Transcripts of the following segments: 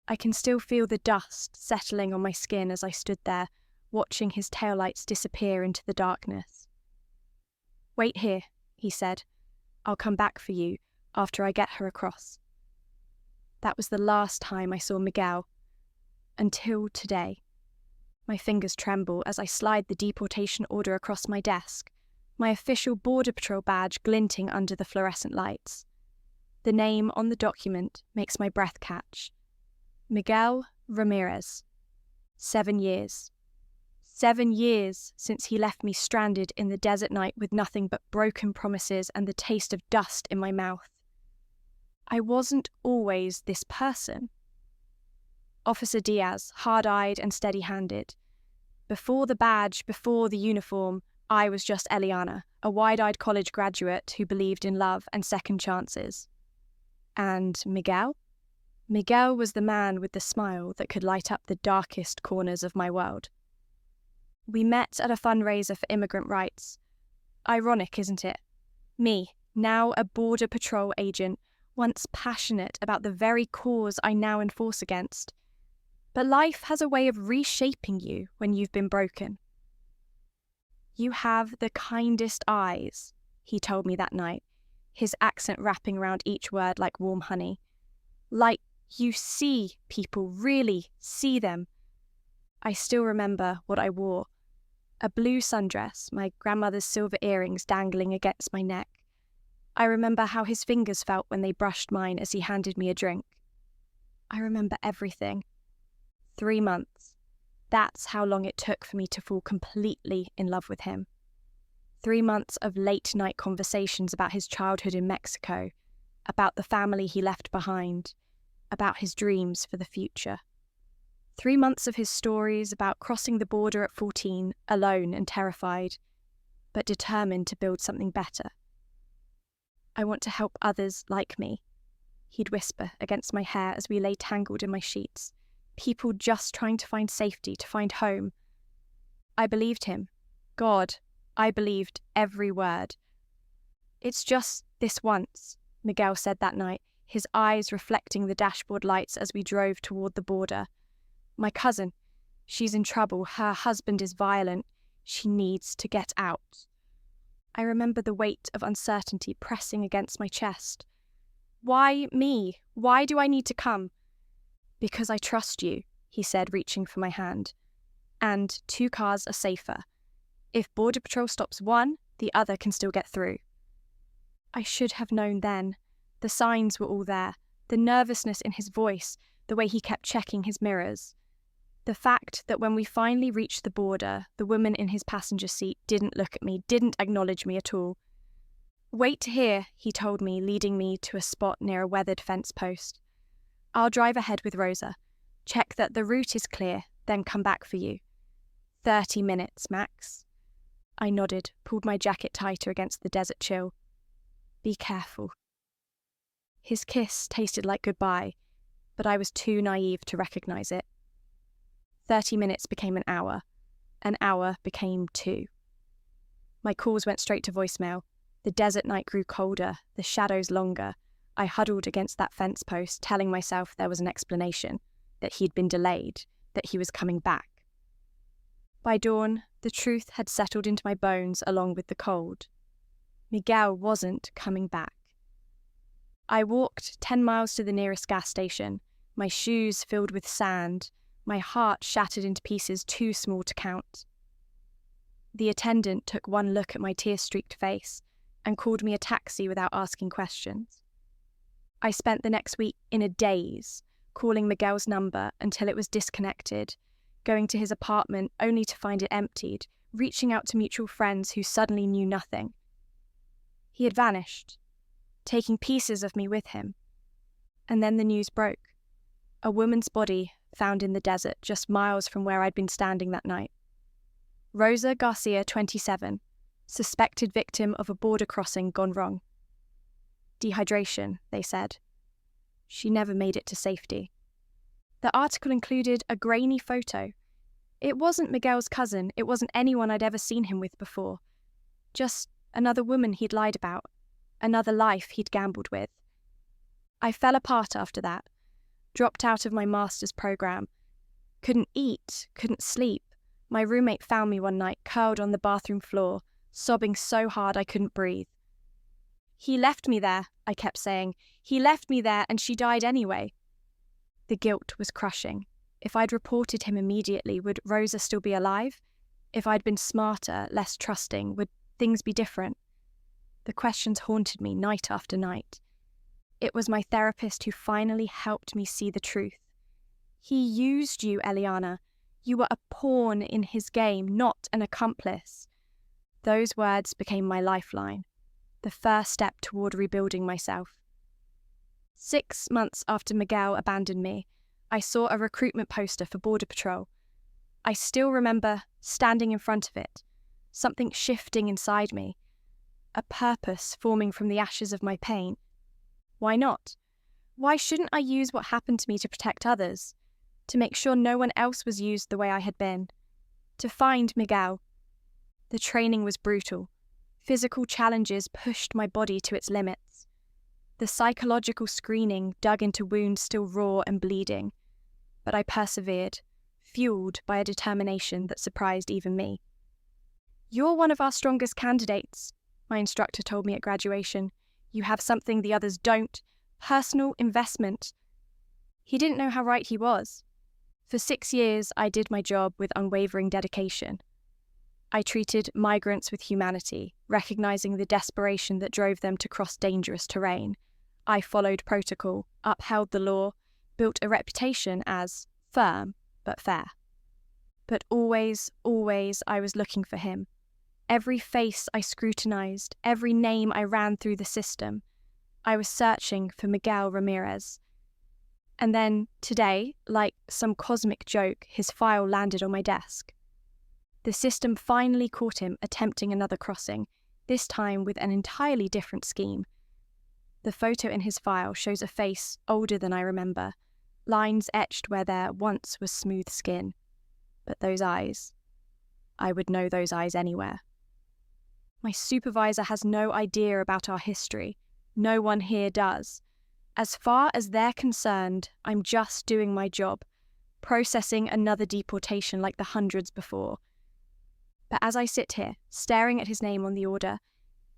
I can still feel the dust settling on my skin as I stood there, watching his taillights disappear into the darkness. "Wait here," he said. "I'll come back for you after I get her across." That was the last time I saw Miguel. Until today. My fingers tremble as I slide the deportation order across my desk, my official Border Patrol badge glinting under the fluorescent lights. The name on the document makes my breath catch. Miguel Ramirez. 7 years. 7 years since he left me stranded in the desert night with nothing but broken promises and the taste of dust in my mouth. I wasn't always this person. Officer Diaz, hard-eyed and steady-handed. Before the badge, before the uniform, I was just Eliana, a wide-eyed college graduate who believed in love and second chances. And Miguel? Miguel was the man with the smile that could light up the darkest corners of my world. We met at a fundraiser for immigrant rights. Ironic, isn't it? Me, now a Border Patrol agent, once passionate about the very cause I now enforce against. But life has a way of reshaping you when you've been broken. "You have the kindest eyes," he told me that night, his accent wrapping around each word like warm honey. "Like you see people, really see them." I still remember what I wore. A blue sundress, my grandmother's silver earrings dangling against my neck. I remember how his fingers felt when they brushed mine as he handed me a drink. I remember everything. 3 months. That's how long it took for me to fall completely in love with him. 3 months of late-night conversations about his childhood in Mexico, about the family he left behind, about his dreams for the future. 3 months of his stories about crossing the border at 14, alone and terrified, but determined to build something better. "I want to help others like me," he'd whisper against my hair as we lay tangled in my sheets. People just trying to find safety, to find home. I believed him. God, I believed every word. "It's just this once," Miguel said that night, his eyes reflecting the dashboard lights as we drove toward the border. "My cousin, she's in trouble. Her husband is violent. She needs to get out." I remember the weight of uncertainty pressing against my chest. "Why me? Why do I need to come?" "Because I trust you," he said, reaching for my hand. "And 2 cars are safer. If Border Patrol stops one, the other can still get through." I should have known then. The signs were all there. The nervousness in his voice, the way he kept checking his mirrors. The fact that when we finally reached the border, the woman in his passenger seat didn't look at me, didn't acknowledge me at all. "Wait here," he told me, leading me to a spot near a weathered fence post. "I'll drive ahead with Rosa. Check that the route is clear, then come back for you. 30 minutes, max." I nodded, pulled my jacket tighter against the desert chill. "Be careful." His kiss tasted like goodbye, but I was too naive to recognize it. 30 minutes became an hour became 2. My calls went straight to voicemail. The desert night grew colder, the shadows longer. I huddled against that fence post, telling myself there was an explanation, that he'd been delayed, that he was coming back. By dawn, the truth had settled into my bones along with the cold. Miguel wasn't coming back. I walked 10 miles to the nearest gas station, my shoes filled with sand, my heart shattered into pieces too small to count. The attendant took one look at my tear-streaked face and called me a taxi without asking questions. I spent the next week in a daze, calling Miguel's number until it was disconnected, going to his apartment only to find it emptied, reaching out to mutual friends who suddenly knew nothing. He had vanished, taking pieces of me with him. And then the news broke. A woman's body found in the desert just miles from where I'd been standing that night. Rosa Garcia, 27, suspected victim of a border crossing gone wrong. Dehydration, they said. She never made it to safety. The article included a grainy photo. It wasn't Miguel's cousin, it wasn't anyone I'd ever seen him with before. Just another woman he'd lied about, another life he'd gambled with. I fell apart after that. dropped out of my master's program. Couldn't eat, couldn't sleep. My roommate found me one night curled on the bathroom floor, sobbing so hard I couldn't breathe. "He left me there," I kept saying. "He left me there and she died anyway." The guilt was crushing. If I'd reported him immediately, would Rosa still be alive? If I'd been smarter, less trusting, would things be different? The questions haunted me night after night. It was my therapist who finally helped me see the truth. "He used you, Eliana. You were a pawn in his game, not an accomplice." Those words became my lifeline, the first step toward rebuilding myself. 6 months after Miguel abandoned me, I saw a recruitment poster for Border Patrol. I still remember standing in front of it, something shifting inside me, a purpose forming from the ashes of my pain. Why not? Why shouldn't I use what happened to me to protect others? To make sure no one else was used the way I had been? To find Miguel? The training was brutal. Physical challenges pushed my body to its limits. The psychological screening dug into wounds still raw and bleeding. But I persevered, fueled by a determination that surprised even me. "You're one of our strongest candidates," my instructor told me at graduation. "You have something the others don't. Personal investment." He didn't know how right he was. For 6 years, I did my job with unwavering dedication. I treated migrants with humanity, recognizing the desperation that drove them to cross dangerous terrain. I followed protocol, upheld the law, built a reputation as firm but fair. But always, always I was looking for him. Every face I scrutinized, every name I ran through the system. I was searching for Miguel Ramirez. And then, today, like some cosmic joke, his file landed on my desk. The system finally caught him attempting another crossing, this time with an entirely different scheme. The photo in his file shows a face older than I remember, lines etched where there once was smooth skin. But those eyes, I would know those eyes anywhere. My supervisor has no idea about our history. No one here does. As far as they're concerned, I'm just doing my job, processing another deportation like the hundreds before. But as I sit here, staring at his name on the order,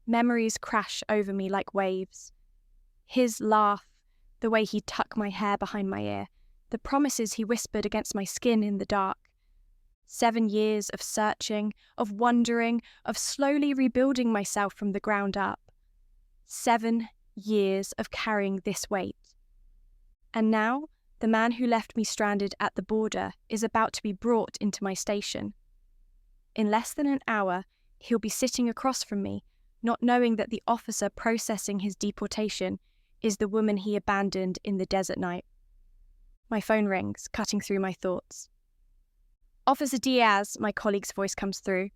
memories crash over me like waves. His laugh, the way he'd tuck my hair behind my ear, the promises he whispered against my skin in the dark. 7 years of searching, of wondering, of slowly rebuilding myself from the ground up. 7 years of carrying this weight. And now, the man who left me stranded at the border is about to be brought into my station. In less than an hour, he'll be sitting across from me, not knowing that the officer processing his deportation is the woman he abandoned in the desert night. My phone rings, cutting through my thoughts. "Officer Diaz," my colleague's voice comes through.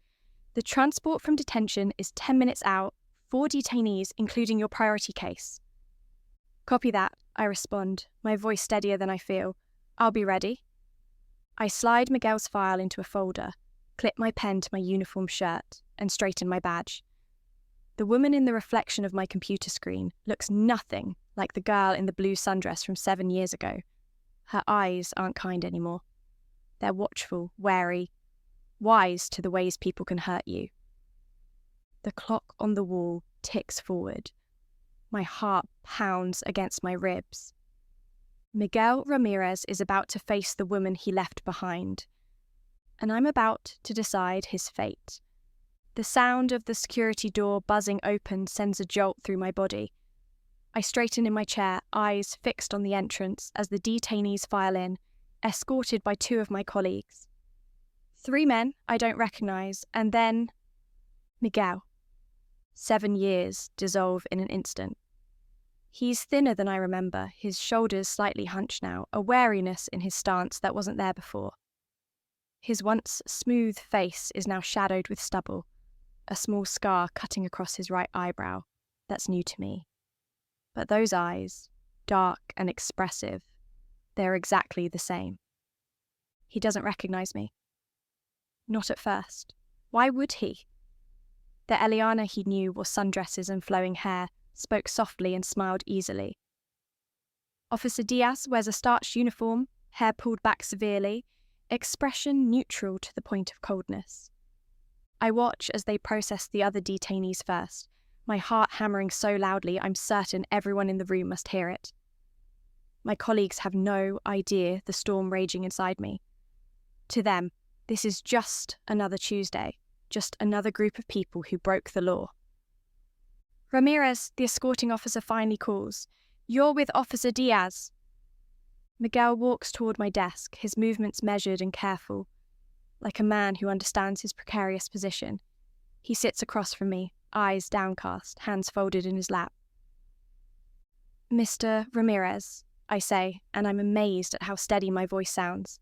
"The transport from detention is 10 minutes out, 4 detainees, including your priority case." "Copy that," I respond, my voice steadier than I feel. "I'll be ready." I slide Miguel's file into a folder, clip my pen to my uniform shirt, and straighten my badge. The woman in the reflection of my computer screen looks nothing like the girl in the blue sundress from 7 years ago. Her eyes aren't kind anymore. They're watchful, wary, wise to the ways people can hurt you. The clock on the wall ticks forward. My heart pounds against my ribs. Miguel Ramirez is about to face the woman he left behind, and I'm about to decide his fate. The sound of the security door buzzing open sends a jolt through my body. I straighten in my chair, eyes fixed on the entrance as the detainees file in, escorted by 2 of my colleagues. 3 men I don't recognize, and then Miguel. 7 years dissolve in an instant. He's thinner than I remember, his shoulders slightly hunched now, a wariness in his stance that wasn't there before. His once smooth face is now shadowed with stubble, a small scar cutting across his right eyebrow. That's new to me. But those eyes, dark and expressive, they're exactly the same. He doesn't recognize me. Not at first. Why would he? The Eliana he knew wore sundresses and flowing hair, spoke softly and smiled easily. Officer Diaz wears a starched uniform, hair pulled back severely, expression neutral to the point of coldness. I watch as they process the other detainees first, my heart hammering so loudly I'm certain everyone in the room must hear it. My colleagues have no idea the storm raging inside me. To them, this is just another Tuesday, just another group of people who broke the law. Ramirez, the escorting officer, finally calls, "You're with Officer Diaz." Miguel walks toward my desk, his movements measured and careful. Like a man who understands his precarious position. He sits across from me, eyes downcast, hands folded in his lap. "Mr. Ramirez," I say, and I'm amazed at how steady my voice sounds.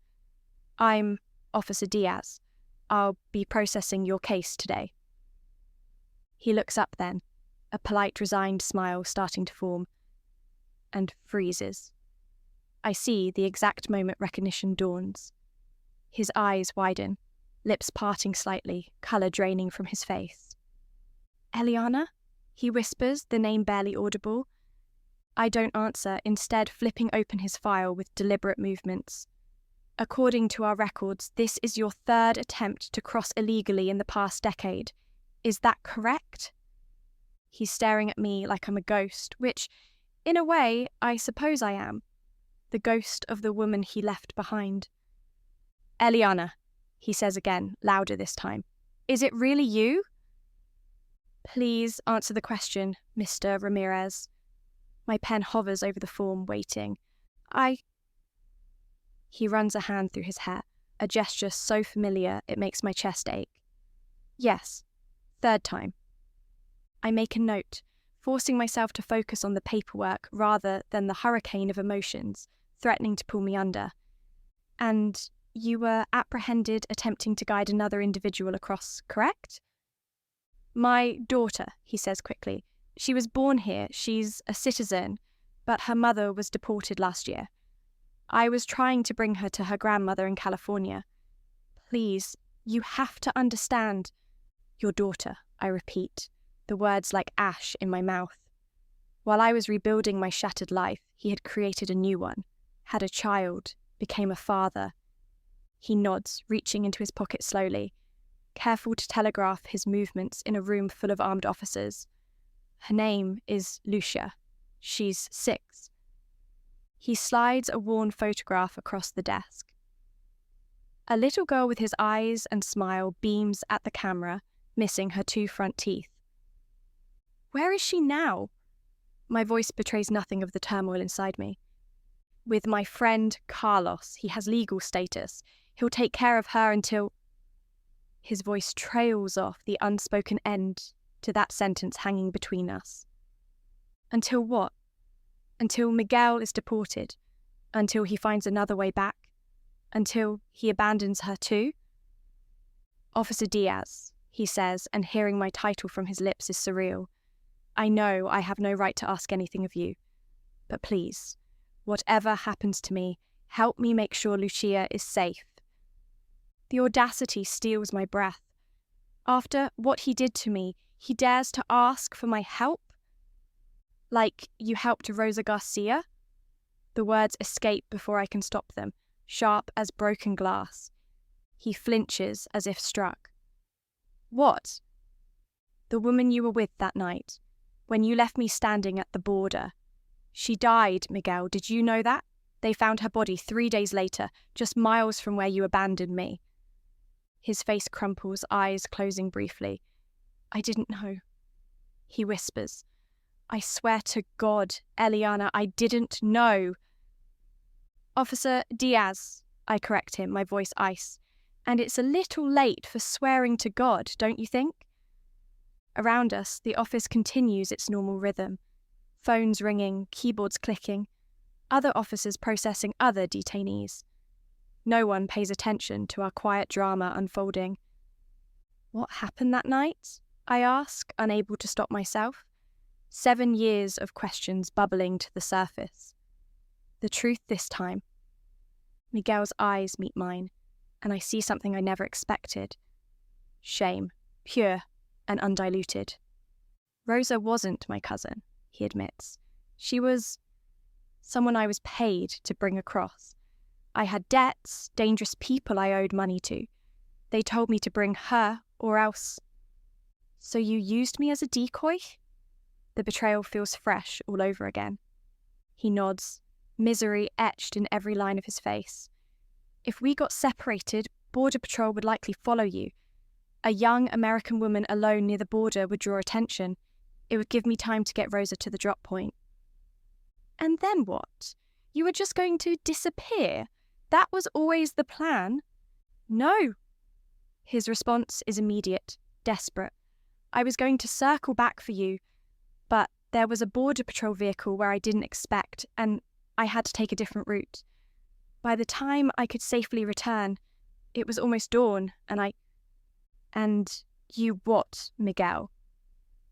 "I'm Officer Diaz. I'll be processing your case today." He looks up then, a polite, resigned smile starting to form, and freezes. I see the exact moment recognition dawns. His eyes widen, lips parting slightly, colour draining from his face. "Eliana?" he whispers, the name barely audible. I don't answer, instead flipping open his file with deliberate movements. "According to our records, this is your third attempt to cross illegally in the past decade. Is that correct?" He's staring at me like I'm a ghost, which, in a way, I suppose I am. The ghost of the woman he left behind. "Eliana," he says again, louder this time. "Is it really you?" "Please answer the question, Mr. Ramirez." My pen hovers over the form, waiting. He runs a hand through his hair, a gesture so familiar it makes my chest ache. "Yes, third time." I make a note, forcing myself to focus on the paperwork rather than the hurricane of emotions threatening to pull me under. "And you were apprehended attempting to guide another individual across, correct?" "My daughter," he says quickly. "She was born here, she's a citizen, but her mother was deported last year. I was trying to bring her to her grandmother in California. Please, you have to understand." "Your daughter," I repeat, the words like ash in my mouth. While I was rebuilding my shattered life, he had created a new one, had a child, became a father. He nods, reaching into his pocket slowly, careful to telegraph his movements in a room full of armed officers. "Her name is Lucia. She's 6. He slides a worn photograph across the desk. A little girl with his eyes and smile beams at the camera, missing her 2 front teeth. "Where is she now?" My voice betrays nothing of the turmoil inside me. "With my friend Carlos. He has legal status. He'll take care of her until—" His voice trails off, the unspoken end to that sentence hanging between us. "Until what? Until Miguel is deported? Until he finds another way back? Until he abandons her too?" "Officer Diaz," he says, and hearing my title from his lips is surreal. "I know I have no right to ask anything of you. But please, whatever happens to me, help me make sure Lucia is safe." The audacity steals my breath. After what he did to me, he dares to ask for my help? "Like you helped Rosa Garcia?" The words escape before I can stop them, sharp as broken glass. He flinches as if struck. "What?" "The woman you were with that night, when you left me standing at the border. She died, Miguel, did you know that? They found her body 3 days later, just miles from where you abandoned me." His face crumples, eyes closing briefly. "I didn't know." He whispers. "I swear to God, Eliana, I didn't know." "Officer Diaz," I correct him, my voice ice. "And it's a little late for swearing to God, don't you think?" Around us, the office continues its normal rhythm. Phones ringing, keyboards clicking, other officers processing other detainees. No one pays attention to our quiet drama unfolding. "What happened that night?" I ask, unable to stop myself. 7 years of questions bubbling to the surface. The truth this time. Miguel's eyes meet mine, and I see something I never expected. Shame, pure and undiluted. "Rosa wasn't my cousin," he admits. "She was someone I was paid to bring across. I had debts, dangerous people I owed money to. They told me to bring her or else. So you used me as a decoy? The betrayal feels fresh all over again. He nods, misery etched in every line of his face. If we got separated, Border Patrol would likely follow you. A young American woman alone near the border would draw attention. It would give me time to get Rosa to the drop point. And then what? You were just going to disappear? That was always the plan. No. His response is immediate, desperate. I was going to circle back for you, but there was a Border Patrol vehicle where I didn't expect, and I had to take a different route. By the time I could safely return, it was almost dawn, And you what, Miguel?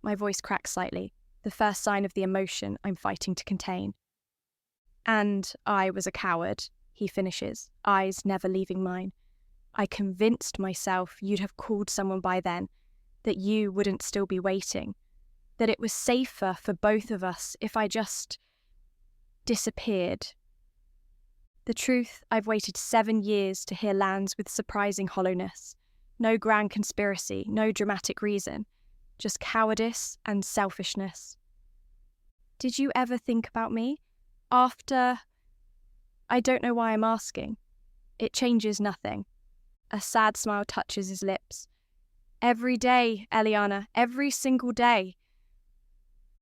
My voice cracks slightly, the first sign of the emotion I'm fighting to contain. And I was a coward, he finishes, eyes never leaving mine. I convinced myself you'd have called someone by then, that you wouldn't still be waiting, that it was safer for both of us if I just disappeared. The truth, I've waited 7 years to hear lands with surprising hollowness. No grand conspiracy, no dramatic reason, just cowardice and selfishness. Did you ever think about me? After... I don't know why I'm asking. It changes nothing. A sad smile touches his lips. Every day, Eliana, every single day.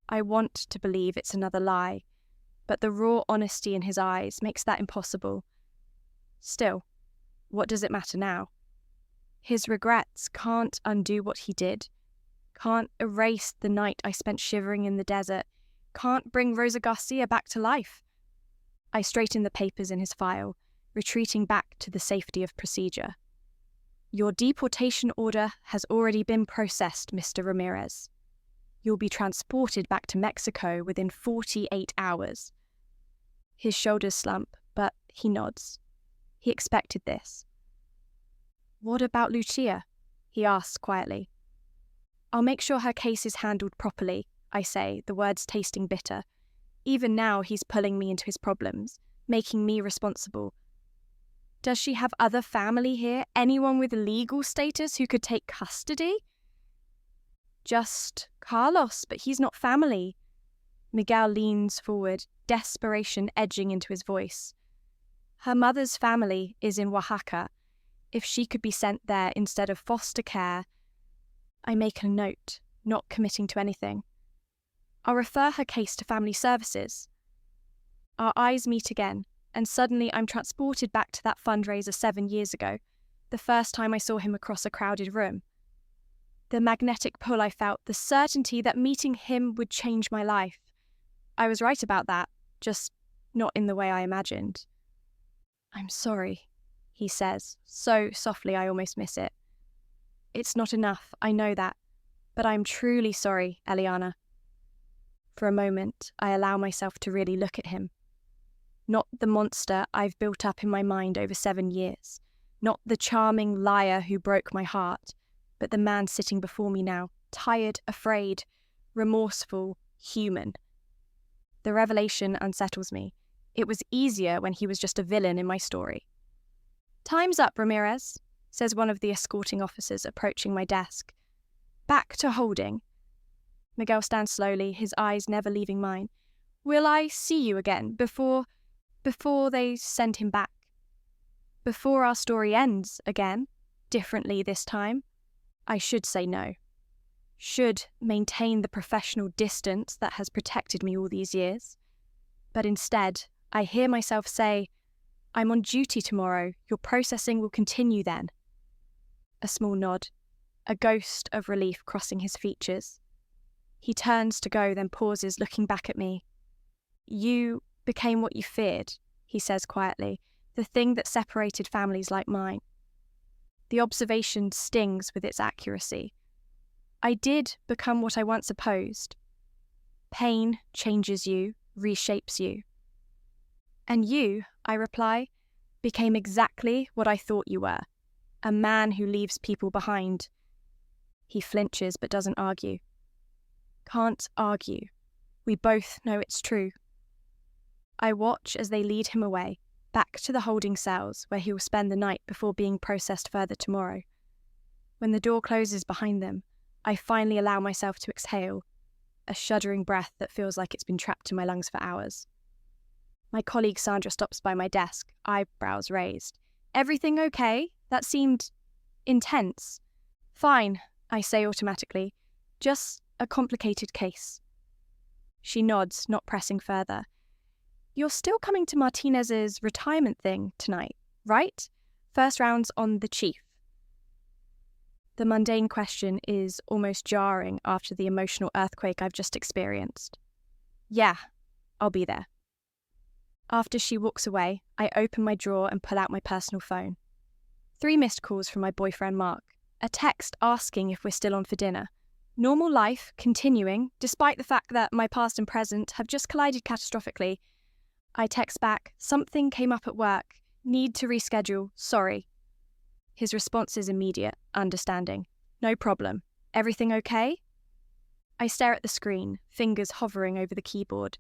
I want to believe it's another lie, but the raw honesty in his eyes makes that impossible. Still, what does it matter now? His regrets can't undo what he did, can't erase the night I spent shivering in the desert, can't bring Rosa Garcia back to life. I straighten the papers in his file, retreating back to the safety of procedure. Your deportation order has already been processed, Mr. Ramirez. You'll be transported back to Mexico within 48 hours. His shoulders slump, but he nods. He expected this. What about Lucia? He asks quietly. I'll make sure her case is handled properly, I say, the words tasting bitter. Even now he's pulling me into his problems, making me responsible. Does she have other family here? Anyone with legal status who could take custody? Just Carlos, but he's not family. Miguel leans forward, desperation edging into his voice. Her mother's family is in Oaxaca. If she could be sent there instead of foster care... I make a note, not committing to anything. I'll refer her case to family services. Our eyes meet again, and suddenly I'm transported back to that fundraiser 7 years ago, the first time I saw him across a crowded room. The magnetic pull I felt, the certainty that meeting him would change my life. I was right about that, just not in the way I imagined. I'm sorry, he says, so softly I almost miss it. It's not enough, I know that, but I'm truly sorry, Eliana. For a moment, I allow myself to really look at him. Not the monster I've built up in my mind over 7 years, not the charming liar who broke my heart, but the man sitting before me now, tired, afraid, remorseful, human. The revelation unsettles me. It was easier when he was just a villain in my story. Time's up, Ramirez, says one of the escorting officers approaching my desk. Back to holding. Miguel stands slowly, his eyes never leaving mine. Will I see you again before they send him back? Before our story ends again, differently this time? I should say no. Should maintain the professional distance that has protected me all these years. But instead, I hear myself say, I'm on duty tomorrow, your processing will continue then. A small nod, a ghost of relief crossing his features. He turns to go, then pauses, looking back at me. You became what you feared, he says quietly, the thing that separated families like mine. The observation stings with its accuracy. I did become what I once opposed. Pain changes you, reshapes you. And you, I reply, became exactly what I thought you were, a man who leaves people behind. He flinches but doesn't argue. Can't argue. We both know it's true. I watch as they lead him away, back to the holding cells where he will spend the night before being processed further tomorrow. When the door closes behind them, I finally allow myself to exhale, a shuddering breath that feels like it's been trapped in my lungs for hours. My colleague Sandra stops by my desk, eyebrows raised. "Everything okay? That seemed intense." "Fine," I say automatically. "Just a complicated case." She nods, not pressing further. "You're still coming to Martinez's retirement thing tonight, right? First round's on the chief." The mundane question is almost jarring after the emotional earthquake I've just experienced. "Yeah, I'll be there." After she walks away, I open my drawer and pull out my personal phone. 3 missed calls from my boyfriend Mark, a text asking if we're still on for dinner. Normal life continuing, despite the fact that my past and present have just collided catastrophically. I text back, "Something came up at work. Need to reschedule. Sorry." His response is immediate, understanding. "No problem. Everything okay?" I stare at the screen, fingers hovering over the keyboard.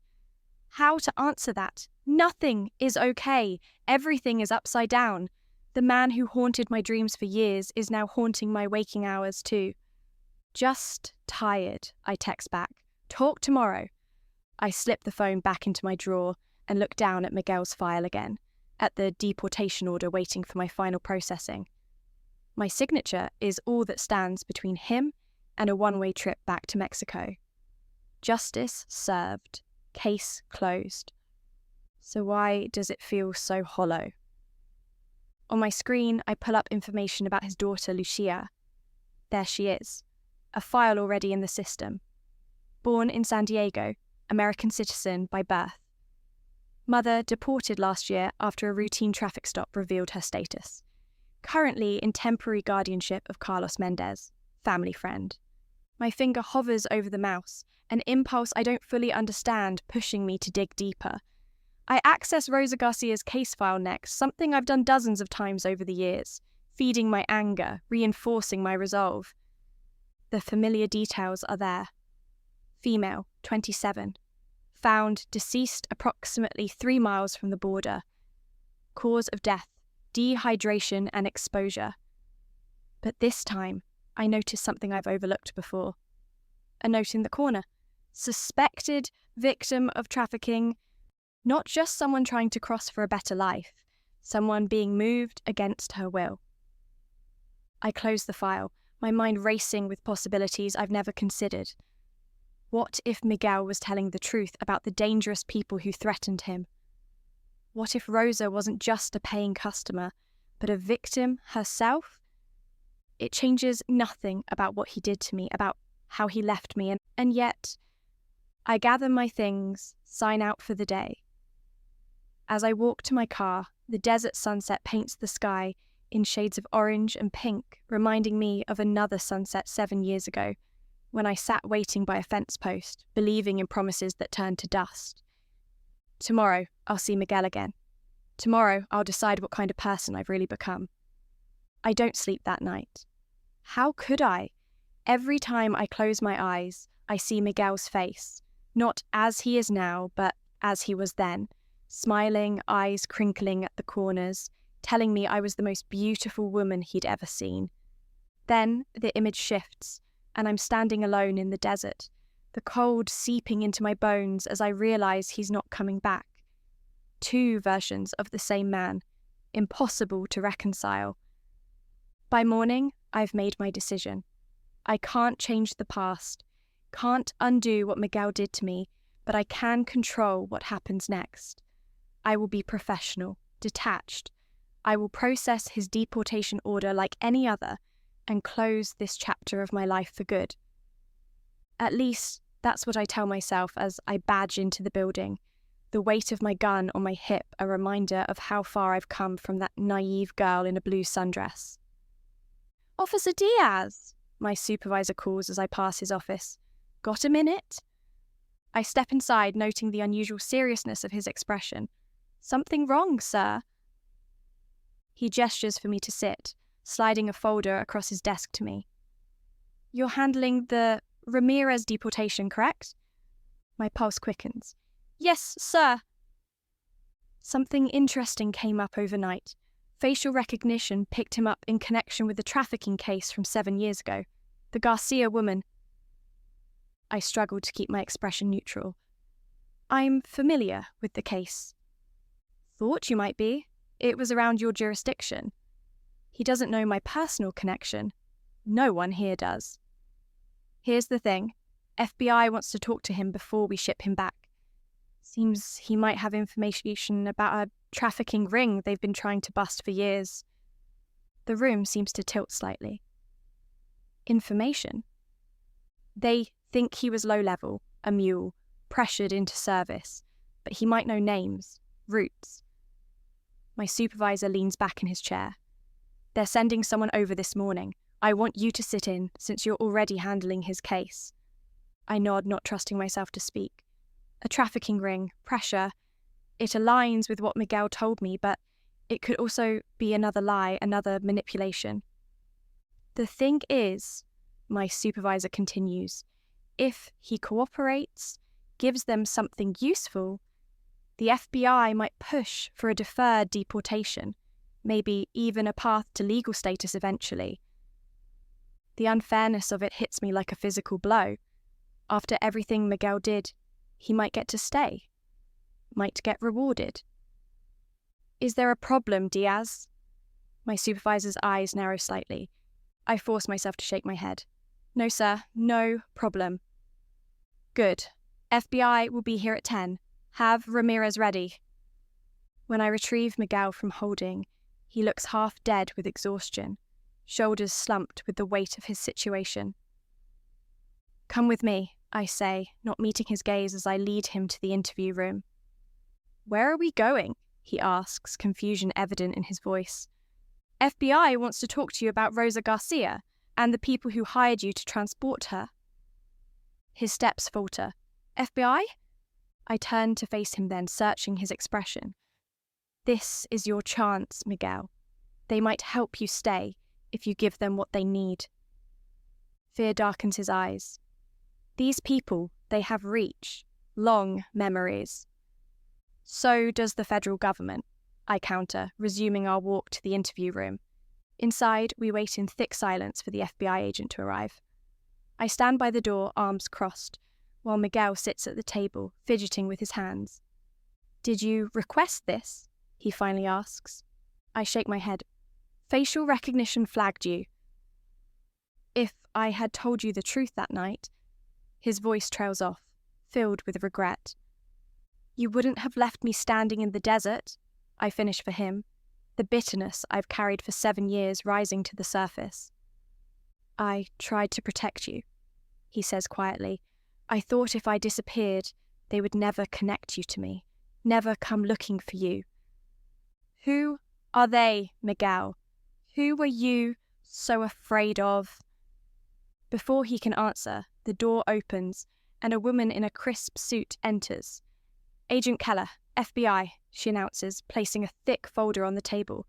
How to answer that? Nothing is okay. Everything is upside down. The man who haunted my dreams for years is now haunting my waking hours too. "Just tired," I text back. "Talk tomorrow." I slip the phone back into my drawer and look down at Miguel's file again, at the deportation order waiting for my final processing. My signature is all that stands between him and a one-way trip back to Mexico. Justice served. Case closed. So why does it feel so hollow? On my screen, I pull up information about his daughter, Lucia. There she is, a file already in the system. Born in San Diego, American citizen by birth. Mother deported last year after a routine traffic stop revealed her status. Currently in temporary guardianship of Carlos Mendez, family friend. My finger hovers over the mouse, an impulse I don't fully understand pushing me to dig deeper. I access Rosa Garcia's case file next, something I've done dozens of times over the years, feeding my anger, reinforcing my resolve. The familiar details are there. Female, 27. Found deceased approximately 3 miles from the border. Cause of death, dehydration and exposure. But this time, I noticed something I've overlooked before. A note in the corner. Suspected victim of trafficking. Not just someone trying to cross for a better life, someone being moved against her will. I close the file, my mind racing with possibilities I've never considered. What if Miguel was telling the truth about the dangerous people who threatened him? What if Rosa wasn't just a paying customer, but a victim herself? It changes nothing about what he did to me, about how he left me, and yet I gather my things, sign out for the day. As I walk to my car, the desert sunset paints the sky in shades of orange and pink, reminding me of another sunset 7 years ago, when I sat waiting by a fence post, believing in promises that turned to dust. Tomorrow, I'll see Miguel again. Tomorrow, I'll decide what kind of person I've really become. I don't sleep that night. How could I? Every time I close my eyes, I see Miguel's face, not as he is now, but as he was then, smiling, eyes crinkling at the corners, telling me I was the most beautiful woman he'd ever seen. Then the image shifts, and I'm standing alone in the desert, the cold seeping into my bones as I realize he's not coming back. 2 versions of the same man, impossible to reconcile. By morning, I've made my decision. I can't change the past, can't undo what Miguel did to me, but I can control what happens next. I will be professional, detached. I will process his deportation order like any other and close this chapter of my life for good. At least, that's what I tell myself as I badge into the building, the weight of my gun on my hip a reminder of how far I've come from that naive girl in a blue sundress. "Officer Diaz," my supervisor calls as I pass his office. "Got a minute?" I step inside, noting the unusual seriousness of his expression. "Something wrong, sir?" He gestures for me to sit, sliding a folder across his desk to me. "You're handling the Ramirez deportation, correct?" My pulse quickens. "Yes, sir." Something interesting came up overnight. Facial recognition picked him up in connection with the trafficking case from 7 years ago. The Garcia woman. I struggled to keep my expression neutral. I'm familiar with the case. Thought you might be. It was around your jurisdiction. He doesn't know my personal connection. No one here does. Here's the thing. FBI wants to talk to him before we ship him back. Seems he might have information about a trafficking ring they've been trying to bust for years. The room seems to tilt slightly. Information? They think he was low level, a mule, pressured into service, but he might know names, routes. My supervisor leans back in his chair. They're sending someone over this morning. I want you to sit in, since you're already handling his case. I nod, not trusting myself to speak. A trafficking ring, pressure. It aligns with what Miguel told me, but it could also be another lie, another manipulation. The thing is, my supervisor continues, if he cooperates, gives them something useful, the FBI might push for a deferred deportation, maybe even a path to legal status eventually. The unfairness of it hits me like a physical blow. After everything Miguel did, he might get to stay, might get rewarded. Is there a problem, Diaz? My supervisor's eyes narrow slightly. I force myself to shake my head. No, sir, no problem. Good. FBI will be here at 10. Have Ramirez ready. When I retrieve Miguel from holding, he looks half dead with exhaustion, shoulders slumped with the weight of his situation. Come with me, I say, not meeting his gaze as I lead him to the interview room. Where are we going? He asks, confusion evident in his voice. FBI wants to talk to you about Rosa Garcia and the people who hired you to transport her. His steps falter. FBI? I turn to face him then, searching his expression. This is your chance, Miguel. They might help you stay if you give them what they need. Fear darkens his eyes. These people, they have reach, long memories. So does the federal government, I counter, resuming our walk to the interview room. Inside, we wait in thick silence for the FBI agent to arrive. I stand by the door, arms crossed, while Miguel sits at the table, fidgeting with his hands. Did you request this? He finally asks. I shake my head. Facial recognition flagged you. If I had told you the truth that night, his voice trails off, filled with regret. You wouldn't have left me standing in the desert, I finish for him, the bitterness I've carried for 7 years rising to the surface. I tried to protect you, he says quietly. I thought if I disappeared, they would never connect you to me, never come looking for you. Who are they, Miguel? Who were you so afraid of? Before he can answer, the door opens and a woman in a crisp suit enters. Agent Keller, FBI, she announces, placing a thick folder on the table.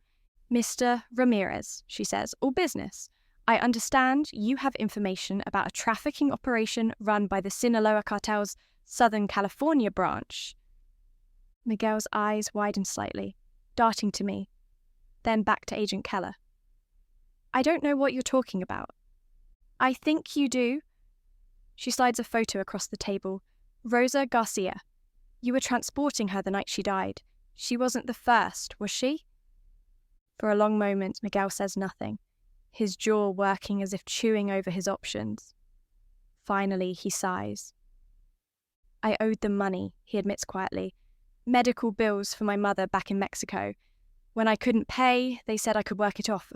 Mr. Ramirez, she says, all business. I understand you have information about a trafficking operation run by the Sinaloa cartel's Southern California branch. Miguel's eyes widen slightly, darting to me, then back to Agent Keller. I don't know what you're talking about. I think you do. She slides a photo across the table. Rosa Garcia. You were transporting her the night she died. She wasn't the first, was she? For a long moment, Miguel says nothing, his jaw working as if chewing over his options. Finally, he sighs. I owed them money, he admits quietly. Medical bills for my mother back in Mexico. When I couldn't pay, they said I could work it off.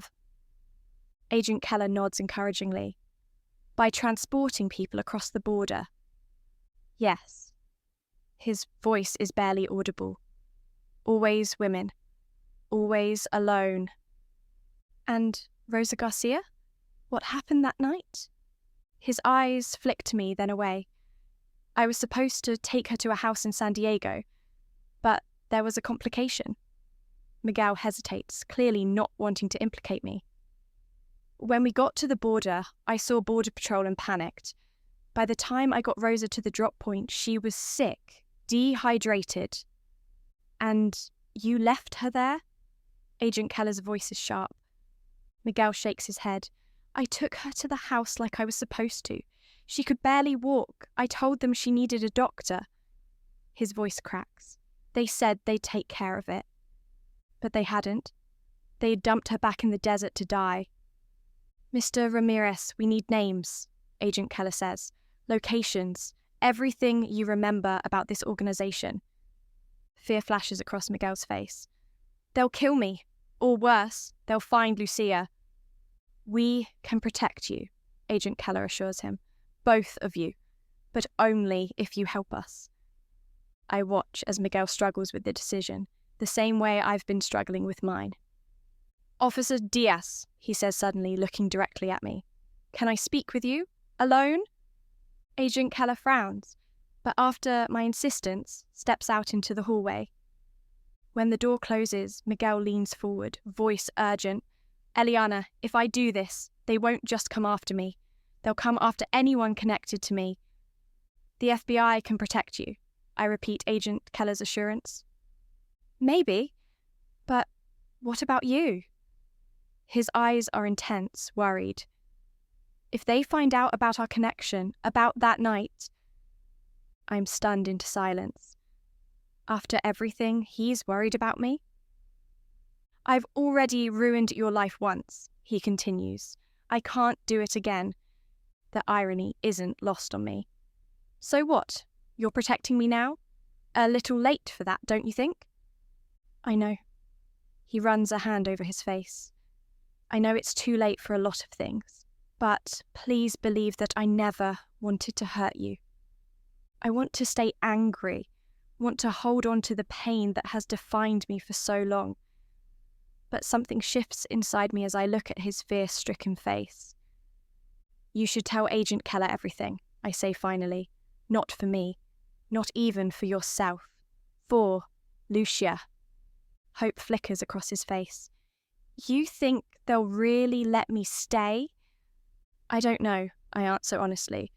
Agent Keller nods encouragingly. By transporting people across the border. Yes. His voice is barely audible. Always women. Always alone. And Rosa Garcia? What happened that night? His eyes flick to me, then away. I was supposed to take her to a house in San Diego, but there was a complication. Miguel hesitates, clearly not wanting to implicate me. When we got to the border, I saw Border Patrol and panicked. By the time I got Rosa to the drop point, she was sick, dehydrated. And You left her there? Agent Keller's voice is sharp. Miguel shakes his head. I took her to the house like I was supposed to. She could barely walk. I told them she needed a doctor. His voice cracks. They said they'd take care of it. But they hadn't. They dumped her back in the desert to die. Mr. Ramirez, we need names, Agent Keller says. Locations. Everything you remember about this organization. Fear flashes across Miguel's face. They'll kill me. Or worse, they'll find Lucia. We can protect you, Agent Keller assures him. Both of you. But only if you help us. I watch as Miguel struggles with the decision, the same way I've been struggling with mine. Officer Diaz, he says suddenly, looking directly at me. Can I speak with you? Alone? Agent Keller frowns, but after my insistence, steps out into the hallway. When the door closes, Miguel leans forward, voice urgent. Eliana, if I do this, they won't just come after me. They'll come after anyone connected to me. The FBI can protect you, I repeat Agent Keller's assurance. Maybe, but what about you? His eyes are intense, worried. If they find out about our connection, about that night... I'm stunned into silence. After everything, he's worried about me? I've already ruined your life once, he continues. I can't do it again. The irony isn't lost on me. So what? You're protecting me now? A little late for that, don't you think? I know. He runs a hand over his face. I know it's too late for a lot of things, but please believe that I never wanted to hurt you. I want to stay angry, want to hold on to the pain that has defined me for so long. But something shifts inside me as I look at his fear-stricken face. You should tell Agent Keller everything, I say finally. Not for me, not even for yourself. For Lucia. Hope flickers across his face. You think they'll really let me stay? I don't know, I answer honestly,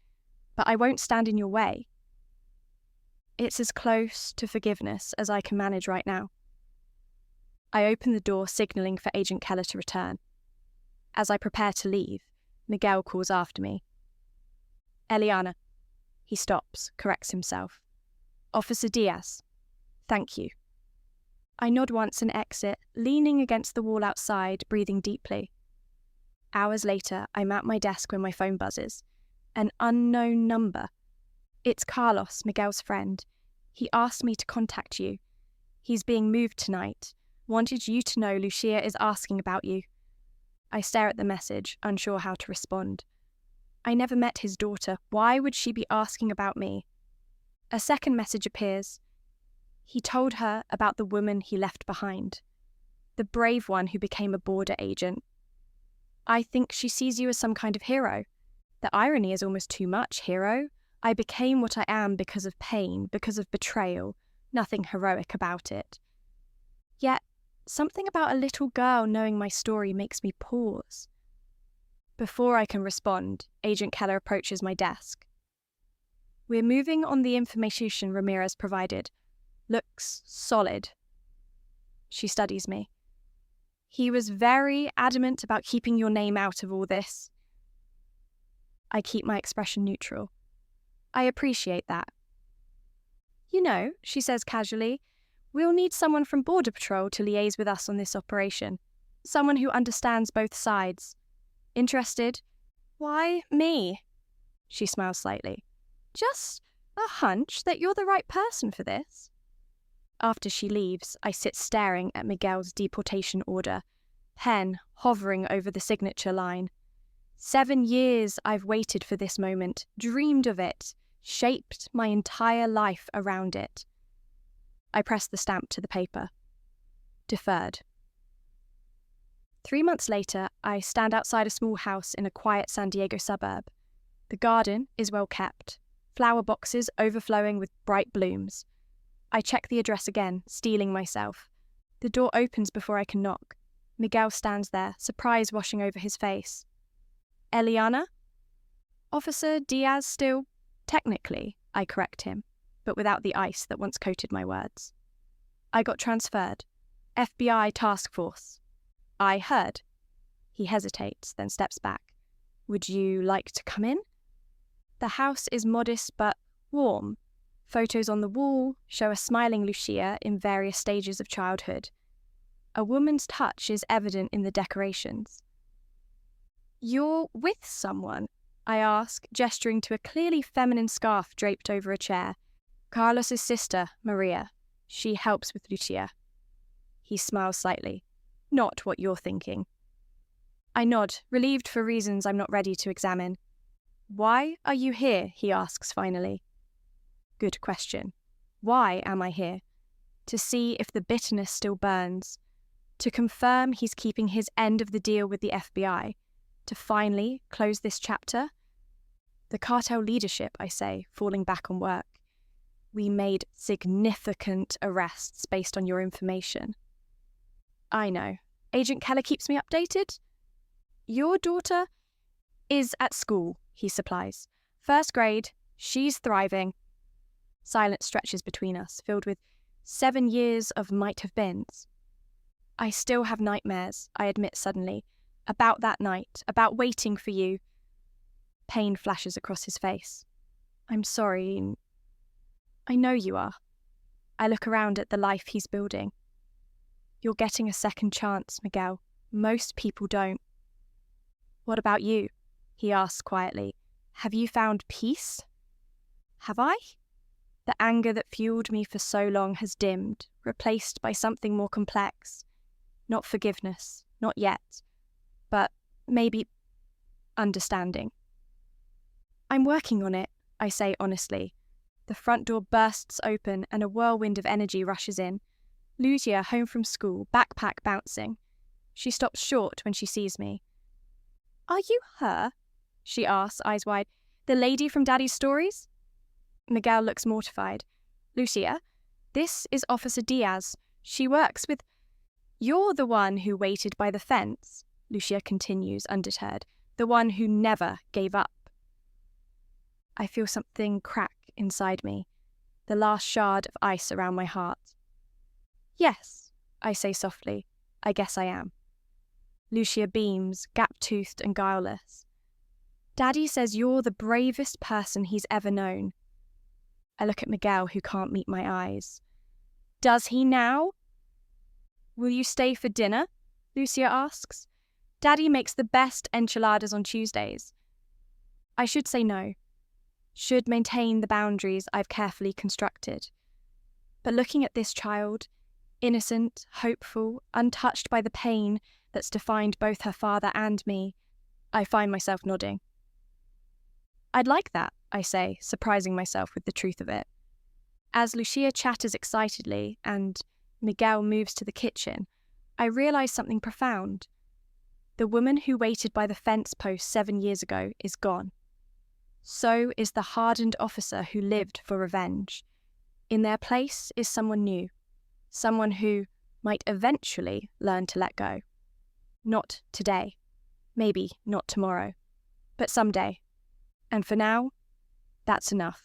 but I won't stand in your way. It's as close to forgiveness as I can manage right now. I open the door, signalling for Agent Keller to return. As I prepare to leave, Miguel calls after me. Eliana. He stops, corrects himself. Officer Diaz. Thank you. I nod once and exit, leaning against the wall outside, breathing deeply. Hours later, I'm at my desk when my phone buzzes. An unknown number. It's Carlos, Miguel's friend. He asked me to contact you. He's being moved tonight. Wanted you to know Lucia is asking about you. I stare at the message, unsure how to respond. I never met his daughter. Why would she be asking about me? A second message appears. He told her about the woman he left behind. The brave one who became a border agent. I think she sees you as some kind of hero. The irony is almost too much, hero. I became what I am because of pain, because of betrayal. Nothing heroic about it. Yet, something about a little girl knowing my story makes me pause. Before I can respond, Agent Keller approaches my desk. We're moving on the information Ramirez provided. Looks solid. She studies me. He was very adamant about keeping your name out of all this. I keep my expression neutral. I appreciate that. You know, she says casually, we'll need someone from Border Patrol to liaise with us on this operation. Someone who understands both sides. Interested? Why me? She smiles slightly. Just a hunch that you're the right person for this. After she leaves, I sit staring at Miguel's deportation order, pen hovering over the signature line. 7 years I've waited for this moment, dreamed of it, shaped my entire life around it. I press the stamp to the paper. Deferred. 3 months later, I stand outside a small house in a quiet San Diego suburb. The garden is well kept, flower boxes overflowing with bright blooms. I check the address again, steeling myself. The door opens before I can knock. Miguel stands there, surprise washing over his face. Eliana? Officer Diaz still, technically, I correct him, but without the ice that once coated my words. I got transferred. FBI task force. I heard. He hesitates, then steps back. Would you like to come in? The house is modest but warm. Photos on the wall show a smiling Lucia in various stages of childhood. A woman's touch is evident in the decorations. You're with someone? I ask, gesturing to a clearly feminine scarf draped over a chair. Carlos's sister, Maria. She helps with Lucia. He smiles slightly. Not what you're thinking. I nod, relieved for reasons I'm not ready to examine. Why are you here? He asks finally. Good question. Why am I here? To see if the bitterness still burns. To confirm he's keeping his end of the deal with the FBI. To finally close this chapter. The cartel leadership, I say, falling back on work. We made significant arrests based on your information. I know. Agent Keller keeps me updated. Your daughter is at school, he supplies. First grade, she's thriving. Silence stretches between us, filled with 7 years of might-have-beens. I still have nightmares, I admit suddenly, about that night, about waiting for you. Pain flashes across his face. I'm sorry. I know you are. I look around at the life he's building. You're getting a second chance, Miguel. Most people don't. What about you? He asks quietly. Have you found peace? Have I? The anger that fueled me for so long has dimmed, replaced by something more complex. Not forgiveness, not yet, but maybe understanding. I'm working on it, I say honestly. The front door bursts open and a whirlwind of energy rushes in. Lucia, home from school, backpack bouncing. She stops short when she sees me. Are you her? She asks, eyes wide. The lady from Daddy's stories? Miguel looks mortified. Lucia, this is Officer Diaz. She works with... You're the one who waited by the fence, Lucia continues, undeterred. The one who never gave up. I feel something crack inside me, the last shard of ice around my heart. Yes, I say softly. I guess I am. Lucia beams, gap-toothed and guileless. Daddy says you're the bravest person he's ever known. I look at Miguel, who can't meet my eyes. Does he now? Will you stay for dinner? Lucia asks. Daddy makes the best enchiladas on Tuesdays. I should say no. Should maintain the boundaries I've carefully constructed. But looking at this child, innocent, hopeful, untouched by the pain that's defined both her father and me, I find myself nodding. I'd like that, I say, surprising myself with the truth of it. As Lucia chatters excitedly and Miguel moves to the kitchen, I realise something profound. The woman who waited by the fence post 7 years ago is gone. So is the hardened officer who lived for revenge. In their place is someone new, someone who might eventually learn to let go. Not today, maybe not tomorrow, but someday. And for now, that's enough.